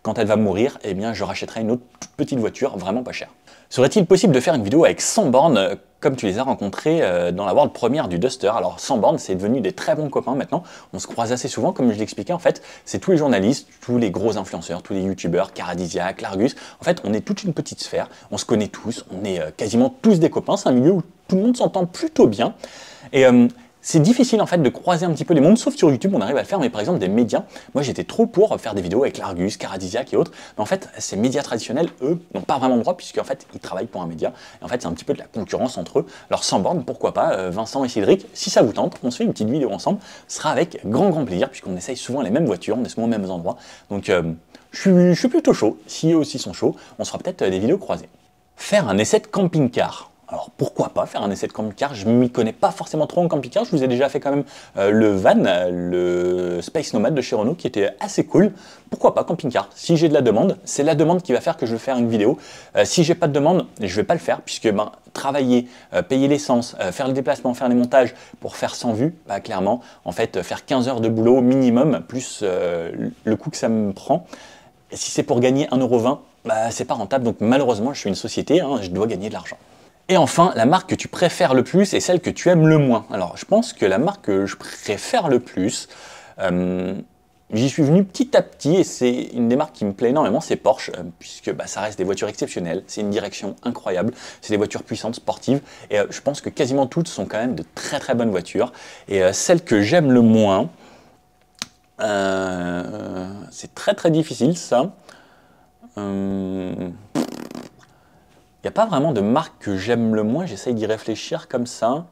quand elle va mourir, eh bien je rachèterai une autre toute petite voiture vraiment pas chère. Serait-il possible de faire une vidéo avec 100 bornes comme tu les as rencontrés dans la world première du Duster? Alors 100 bornes, c'est devenu des très bons copains maintenant, on se croise assez souvent, comme je l'expliquais en fait, c'est tous les journalistes, tous les gros influenceurs, tous les youtubeurs, Caradisia, Largus, en fait on est toute une petite sphère, on se connaît tous, on est quasiment tous des copains, c'est un milieu où tout le monde s'entend plutôt bien, et c'est difficile en fait de croiser un petit peu les mondes, sauf sur YouTube on arrive à le faire, mais par exemple des médias, moi j'étais trop pour faire des vidéos avec Largus, Caradisiac et autres, mais en fait ces médias traditionnels, eux, n'ont pas vraiment le droit puisqu'en fait ils travaillent pour un média, et en fait c'est un petit peu de la concurrence entre eux. Alors sans borne, pourquoi pas, Vincent et Cédric, si ça vous tente, on se fait une petite vidéo ensemble, ce sera avec grand plaisir puisqu'on essaye souvent les mêmes voitures, on est souvent aux mêmes endroits, donc je suis plutôt chaud, si eux aussi sont chauds, on se fera peut-être des vidéos croisées. Faire un essai de camping-car. Alors pourquoi pas faire un essai de camping-car? Je m'y connais pas forcément trop en camping-car, je vous ai déjà fait quand même le van, le Space Nomad de chez Renault qui était assez cool. Pourquoi pas camping-car? Si j'ai de la demande, c'est la demande qui va faire que je vais faire une vidéo. Si j'ai pas de demande, je vais pas le faire puisque travailler, payer l'essence, faire le déplacement, faire les montages pour faire 100 vues, clairement, en fait, faire 15 heures de boulot minimum plus le coût que ça me prend. Et si c'est pour gagner 1,20 €, c'est pas rentable. Donc malheureusement, je suis une société, hein, je dois gagner de l'argent. Et enfin, la marque que tu préfères le plus et celle que tu aimes le moins. Alors, je pense que la marque que je préfère le plus, j'y suis venu petit à petit et c'est une des marques qui me plaît énormément, c'est Porsche, puisque ça reste des voitures exceptionnelles, c'est une direction incroyable, c'est des voitures puissantes, sportives, et je pense que quasiment toutes sont quand même de très très bonnes voitures. Et celle que j'aime le moins, c'est très très difficile ça. Il n'y a pas vraiment de marque que j'aime le moins, j'essaye d'y réfléchir comme ça.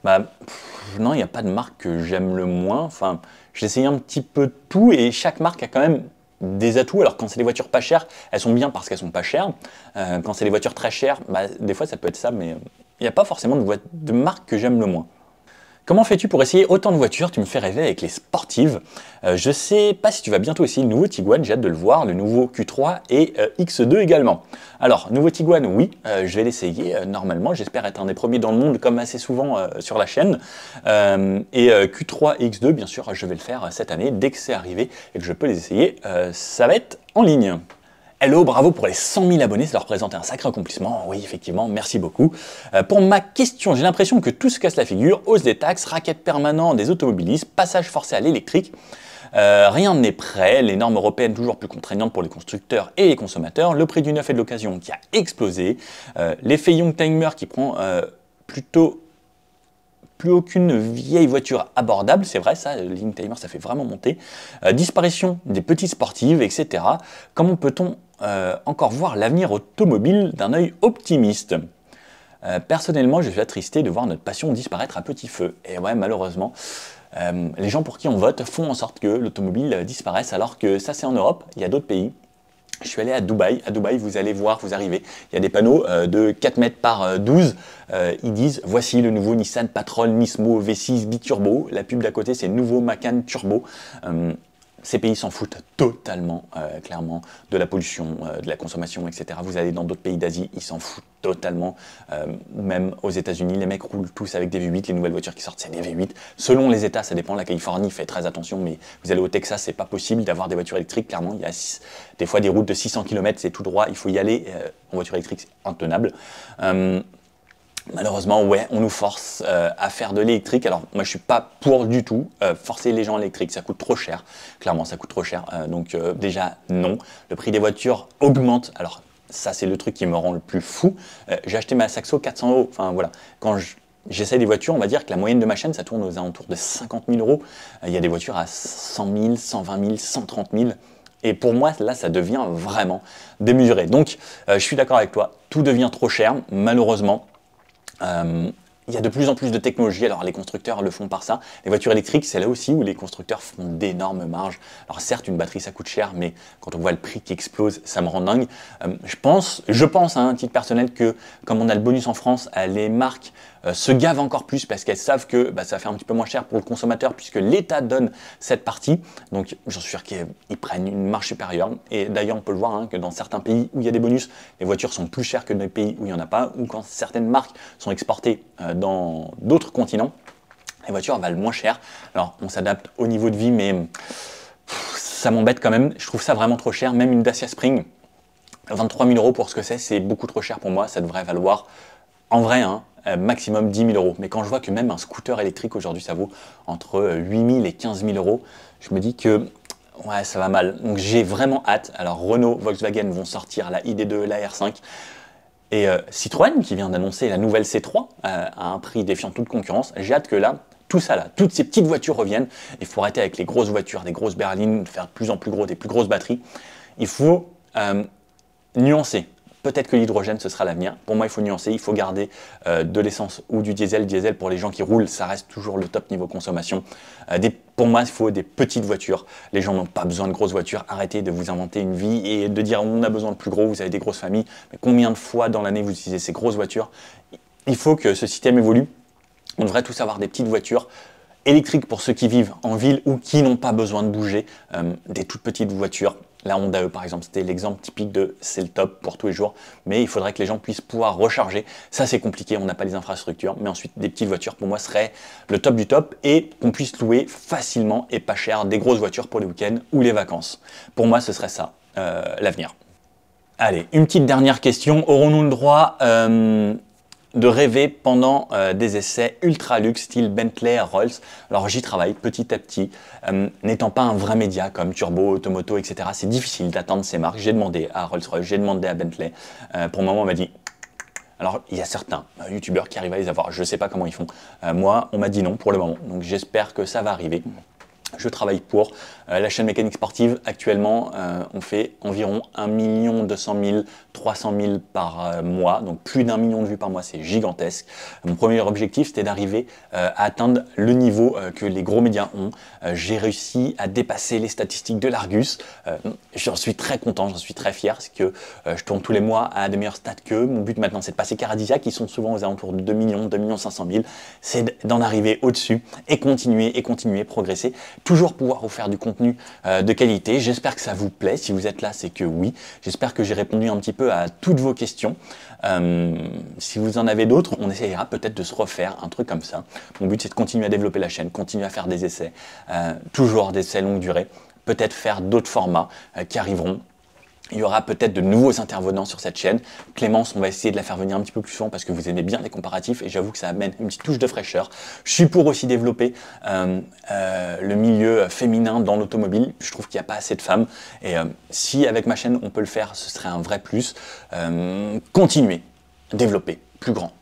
Non, il n'y a pas de marque que j'aime le moins. Enfin, j'essaye un petit peu de tout et chaque marque a quand même des atouts. Alors quand c'est des voitures pas chères, elles sont bien parce qu'elles sont pas chères. Quand c'est des voitures très chères, des fois ça peut être ça, mais il n'y a pas forcément de marque que j'aime le moins. Comment fais-tu pour essayer autant de voitures? Tu me fais rêver avec les sportives. Je sais pas si tu vas bientôt essayer le nouveau Tiguan, j'ai hâte de le voir, le nouveau Q3 et X2 également. Alors, nouveau Tiguan, oui, je vais l'essayer normalement, j'espère être un des premiers dans le monde comme assez souvent sur la chaîne. Et Q3 et X2, bien sûr, je vais le faire cette année, dès que c'est arrivé et que je peux les essayer, ça va être en ligne. Hello, bravo pour les 100 000 abonnés, ça leur représente un sacré accomplissement. Oui, effectivement, merci beaucoup. Pour ma question, j'ai l'impression que tout se casse la figure, hausse des taxes, racket permanent des automobilistes, passage forcé à l'électrique. Rien n'est prêt, les normes européennes toujours plus contraignantes pour les constructeurs et les consommateurs, le prix du neuf et de l'occasion qui a explosé, l'effet Youngtimer qui prend plutôt plus aucune vieille voiture abordable, c'est vrai ça, le Youngtimer ça fait vraiment monter, disparition des petites sportives, etc. Comment peut-on encore voir l'avenir automobile d'un œil optimiste? Personnellement, je suis attristé de voir notre passion disparaître à petit feu. Et ouais, malheureusement, les gens pour qui on vote font en sorte que l'automobile disparaisse, alors que ça c'est en Europe, il y a d'autres pays. Je suis allé à Dubaï. À Dubaï, vous allez voir, vous arrivez, il y a des panneaux de 4 mètres par 12. Ils disent, voici le nouveau Nissan Patrol Nismo V6 biturbo. La pub d'à côté, c'est nouveau Macan Turbo. Ces pays s'en foutent totalement, clairement, de la pollution, de la consommation, etc. Vous allez dans d'autres pays d'Asie, ils s'en foutent totalement. Même aux États-Unis, les mecs roulent tous avec des V8. Les nouvelles voitures qui sortent, c'est des V8. Selon les États, ça dépend. La Californie fait très attention, mais vous allez au Texas, c'est pas possible d'avoir des voitures électriques. Clairement, il y a des fois des routes de 600 km, c'est tout droit. Il faut y aller. En voiture électrique, c'est intenable. Malheureusement, ouais, on nous force à faire de l'électrique. Alors, moi, je suis pas pour du tout forcer les gens à l'électrique. Ça coûte trop cher. Clairement, ça coûte trop cher. Donc, déjà, non. Le prix des voitures augmente. Alors, ça, c'est le truc qui me rend le plus fou. J'ai acheté ma Saxo 400 €. Enfin, voilà. Quand j'essaie des voitures, on va dire que la moyenne de ma chaîne, ça tourne aux alentours de 50 000 €. Il y a des voitures à 100 000, 120 000, 130 000. Et pour moi, là, ça devient vraiment démesuré. Donc, je suis d'accord avec toi. Tout devient trop cher, malheureusement. Il y a de plus en plus de technologies, alors les constructeurs le font par ça. Les voitures électriques, c'est là aussi où les constructeurs font d'énormes marges. Alors certes, une batterie, ça coûte cher, mais quand on voit le prix qui explose, ça me rend dingue. Je pense à un titre personnel que, comme on a le bonus en France, les marques se gavent encore plus parce qu'elles savent que ça fait un petit peu moins cher pour le consommateur puisque l'État donne cette partie. Donc j'en suis sûr qu'ils prennent une marge supérieure. Et d'ailleurs, on peut le voir que dans certains pays où il y a des bonus, les voitures sont plus chères que dans les pays où il n'y en a pas, ou quand certaines marques sont exportées dans d'autres continents, les voitures valent moins cher. Alors on s'adapte au niveau de vie, mais ça m'embête quand même. Je trouve ça vraiment trop cher. Même une Dacia Spring, 23 000 € pour ce que c'est beaucoup trop cher pour moi. Ça devrait valoir, en vrai, maximum 10 000 €. Mais quand je vois que même un scooter électrique aujourd'hui, ça vaut entre 8 000 et 15 000 €, je me dis que ouais, ça va mal. Donc j'ai vraiment hâte. Alors Renault, Volkswagen vont sortir la ID2, la R5. Et Citroën qui vient d'annoncer la nouvelle C3 à un prix défiant toute concurrence. J'ai hâte que là, tout ça là, toutes ces petites voitures reviennent. Il faut arrêter avec les grosses voitures, des grosses berlines, faire de plus en plus gros, des plus grosses batteries. Il faut nuancer. Peut-être que l'hydrogène, ce sera l'avenir. Pour moi, il faut nuancer, il faut garder de l'essence ou du diesel. Diesel, pour les gens qui roulent, ça reste toujours le top niveau consommation. Des Pour moi, il faut des petites voitures. Les gens n'ont pas besoin de grosses voitures. Arrêtez de vous inventer une vie et de dire on a besoin de plus gros, vous avez des grosses familles. Mais combien de fois dans l'année vous utilisez ces grosses voitures? Il faut que ce système évolue. On devrait tous avoir des petites voitures électriques pour ceux qui vivent en ville ou qui n'ont pas besoin de bouger, des toutes petites voitures. La Honda E par exemple, c'était l'exemple typique de c'est le top pour tous les jours, mais il faudrait que les gens puissent pouvoir recharger. Ça c'est compliqué, on n'a pas les infrastructures, mais ensuite des petites voitures pour moi seraient le top du top et qu'on puisse louer facilement et pas cher des grosses voitures pour les week-ends ou les vacances. Pour moi ce serait ça, l'avenir. Allez, une petite dernière question, aurons-nous le droit de rêver pendant des essais ultra luxe style Bentley, Rolls? Alors j'y travaille petit à petit, n'étant pas un vrai média comme Turbo, Automoto, etc. C'est difficile d'atteindre ces marques. J'ai demandé à Rolls-Royce, j'ai demandé à Bentley. Pour le moment on m'a dit, alors il y a certains youtubeurs qui arrivent à les avoir, je ne sais pas comment ils font. Moi on m'a dit non pour le moment, donc j'espère que ça va arriver. Je travaille pour la chaîne Mécanique Sportive. Actuellement, on fait environ 1 200 000, 300 000 par mois, donc plus d'1 million de vues par mois, c'est gigantesque. Mon premier objectif, c'était d'arriver à atteindre le niveau que les gros médias ont. J'ai réussi à dépasser les statistiques de l'Argus. J'en suis très content, j'en suis très fier, parce que je tourne tous les mois à des meilleurs stats qu'eux. Mon but maintenant, c'est de passer Caradisia, qui sont souvent aux alentours de 2 millions, 2 500 000. C'est d'en arriver au-dessus et continuer, progresser. Toujours pouvoir vous faire du contenu de qualité. J'espère que ça vous plaît. Si vous êtes là, c'est que oui. J'espère que j'ai répondu un petit peu à toutes vos questions. Si vous en avez d'autres, on essayera peut-être de se refaire un truc comme ça. Mon but, c'est de continuer à développer la chaîne, continuer à faire des essais, toujours des essais longue durée, peut-être faire d'autres formats qui arriveront. Il y aura peut-être de nouveaux intervenants sur cette chaîne. Clémence, on va essayer de la faire venir un petit peu plus souvent parce que vous aimez bien les comparatifs et j'avoue que ça amène une petite touche de fraîcheur. Je suis pour aussi développer le milieu féminin dans l'automobile. Je trouve qu'il n'y a pas assez de femmes et si avec ma chaîne on peut le faire, ce serait un vrai plus. Continuer, développer. Plus grand,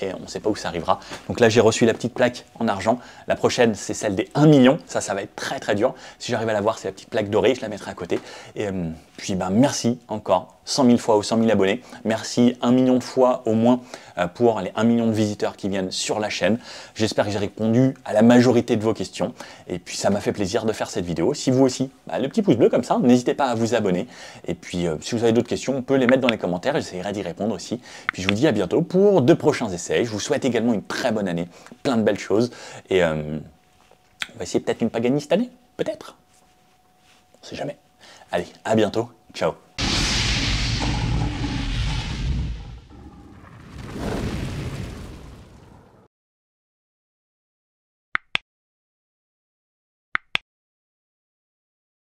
et on ne sait pas où ça arrivera. Donc là, j'ai reçu la petite plaque en argent. La prochaine, c'est celle des 1 million. Ça va être très très dur. Si j'arrive à la voir, c'est la petite plaque dorée, je la mettrai à côté. Et puis, merci encore 100 000 fois aux 100 000 abonnés. Merci 1 million de fois au moins pour les 1 million de visiteurs qui viennent sur la chaîne. J'espère que j'ai répondu à la majorité de vos questions. Et puis, ça m'a fait plaisir de faire cette vidéo. Si vous aussi, le petit pouce bleu comme ça, n'hésitez pas à vous abonner. Et puis, si vous avez d'autres questions, on peut les mettre dans les commentaires. J'essaierai d'y répondre aussi. Puis, je vous dis à bientôt pour de prochains essais. Je vous souhaite également une très bonne année, plein de belles choses. Et on va essayer peut-être une Pagani cette année, peut-être. On sait jamais. Allez, à bientôt. Ciao.